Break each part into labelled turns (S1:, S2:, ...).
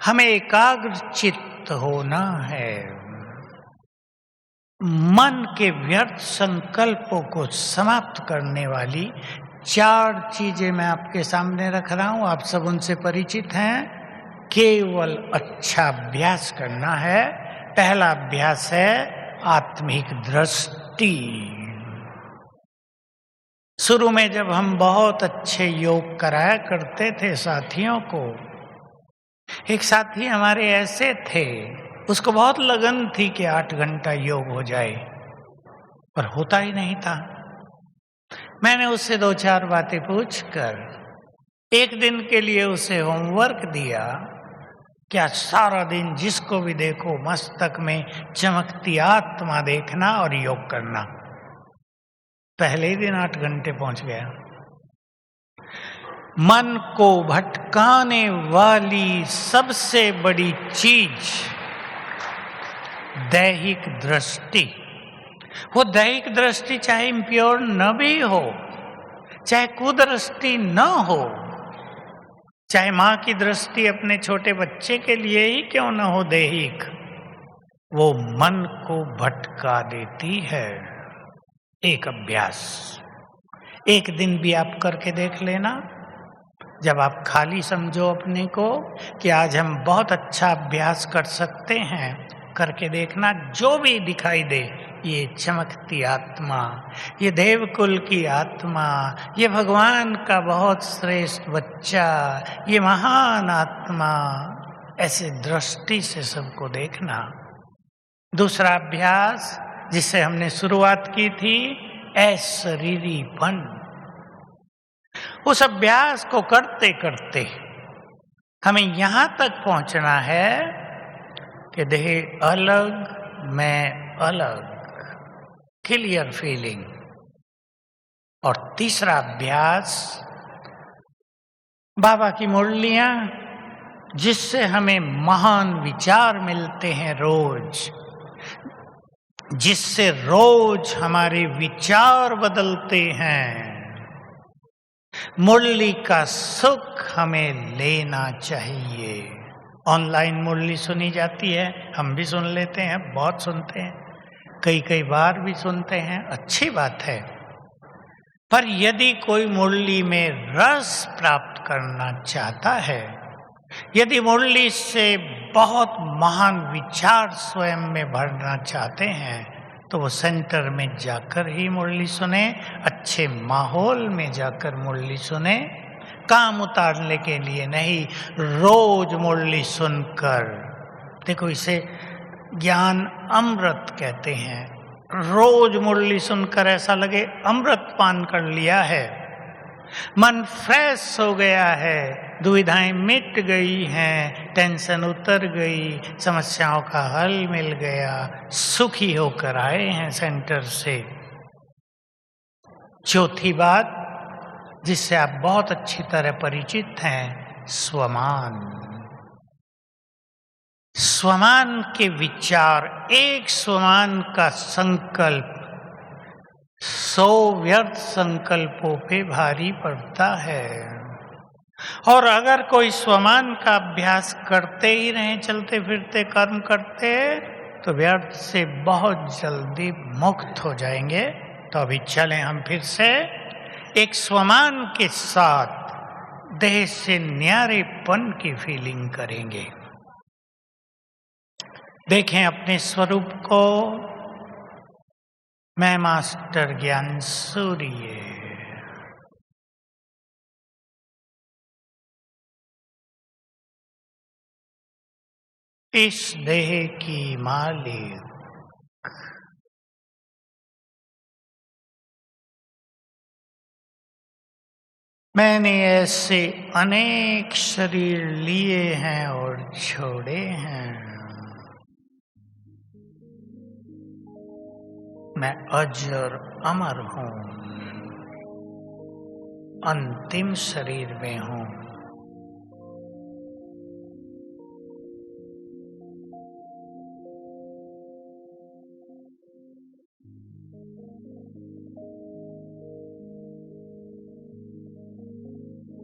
S1: हमें एकाग्र चित्त होना है। मन के व्यर्थ संकल्पों को समाप्त करने वाली 4 चीजें मैं आपके सामने रख रहा हूं। आप सब उनसे परिचित हैं। केवल अच्छा अभ्यास करना है। पहला अभ्यास है आत्मिक दृष्टि। शुरू में जब हम बहुत अच्छे योग कराया करते थे साथियों को, एक साथी हमारे ऐसे थे, उसको बहुत लगन थी कि 8 घंटा योग हो जाए, पर होता ही नहीं था। मैंने उससे 2-4 बातें पूछकर एक दिन के लिए उसे होमवर्क दिया। क्या सारा दिन जिसको भी देखो मस्तक में चमकती आत्मा देखना और योग करना। पहले ही दिन 8 घंटे पहुंच गया। मन को भटकाने वाली सबसे बड़ी चीज दैहिक दृष्टि। वो दैहिक दृष्टि चाहे इम्प्योर न भी हो, चाहे कुदृष्टि न हो, चाहे मां की दृष्टि अपने छोटे बच्चे के लिए ही क्यों न हो दैहिक, वो मन को भटका देती है। एक अभ्यास एक दिन भी आप करके देख लेना। जब आप खाली समझो अपने को कि आज हम बहुत अच्छा अभ्यास कर सकते हैं, करके देखना। जो भी दिखाई दे, ये चमकती आत्मा, ये देवकुल की आत्मा, ये भगवान का बहुत श्रेष्ठ बच्चा, ये महान आत्मा, ऐसे दृष्टि से सबको देखना। दूसरा अभ्यास जिससे हमने शुरुआत की थी, अशरीरीपन। उस अभ्यास को करते करते हमें यहां तक पहुंचना है कि देह अलग, मैं अलग, क्लियर फीलिंग। और तीसरा अभ्यास बाबा की मुरलियां, जिससे हमें महान विचार मिलते हैं रोज, जिससे रोज हमारे विचार बदलते हैं। मुरली का सुख हमें लेना चाहिए। ऑनलाइन मुरली सुनी जाती है, हम भी सुन लेते हैं, बहुत सुनते हैं, कई बार भी सुनते हैं, अच्छी बात है। पर यदि कोई मुरली में रस प्राप्त करना चाहता है, यदि मुरली से बहुत महान विचार स्वयं में भरना चाहते हैं, तो वो सेंटर में जाकर ही मुरली सुने, अच्छे माहौल में जाकर मुरली सुने। काम उतारने के लिए नहीं, रोज मुरली सुनकर। देखो, इसे ज्ञान अमृत कहते हैं। रोज मुरली सुनकर ऐसा लगे अमृत पान कर लिया है, मन फ्रेश हो गया है, दुविधाएं मिट गई हैं, टेंशन उतर गई, समस्याओं का हल मिल गया, सुखी होकर आए हैं सेंटर से। चौथी बात जिससे आप बहुत अच्छी तरह परिचित हैं, स्वमान। स्वमान के विचार, एक स्वमान का संकल्प 100 व्यर्थ संकल्पों पे भारी पड़ता है। और अगर कोई स्वमान का अभ्यास करते ही रहे, चलते फिरते कर्म करते, तो व्यर्थ से बहुत जल्दी मुक्त हो जाएंगे। तो अभी चलें हम फिर से एक स्वमान के साथ देह से न्यारेपन की फीलिंग करेंगे। देखें अपने स्वरूप को। मैं मास्टर ज्ञान सूर्य, इस देह की मालिक। मैंने ऐसे अनेक शरीर लिए हैं और छोड़े हैं। मैं अजर अमर हूं, अंतिम शरीर में हूं।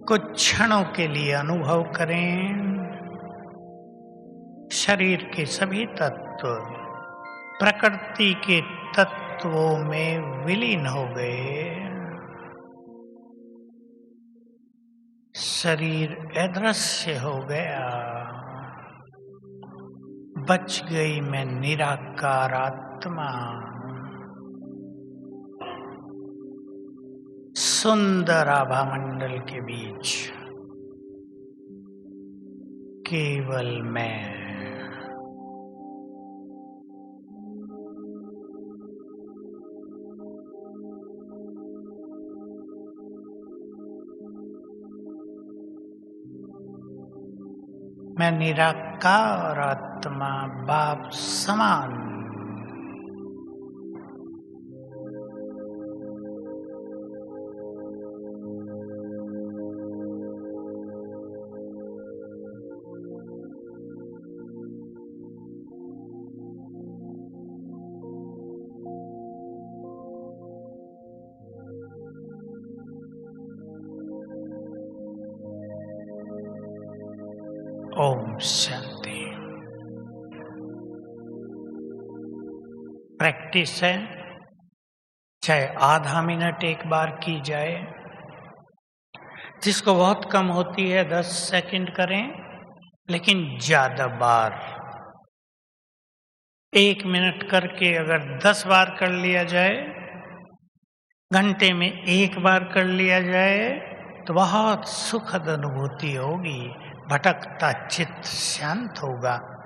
S1: कुछ क्षणों के लिए अनुभव करें शरीर के सभी तत्व प्रकृति के तत्वों में विलीन हो गए। शरीर अदृश्य हो गया। बच गई मैं निराकार आत्मा। सुंदर आभा मंडल के बीच केवल मैं। मैं निराकार आत्मा बाप समान। ओम शांति। प्रैक्टिस है, चाहे आधा मिनट एक बार की जाए, जिसको बहुत कम होती है 10 सेकंड करें, लेकिन ज्यादा बार 1 मिनट करके अगर 10 बार कर लिया जाए, घंटे में 1 बार कर लिया जाए, तो बहुत सुखद अनुभूति होगी। भटकता चित्त शांत होगा।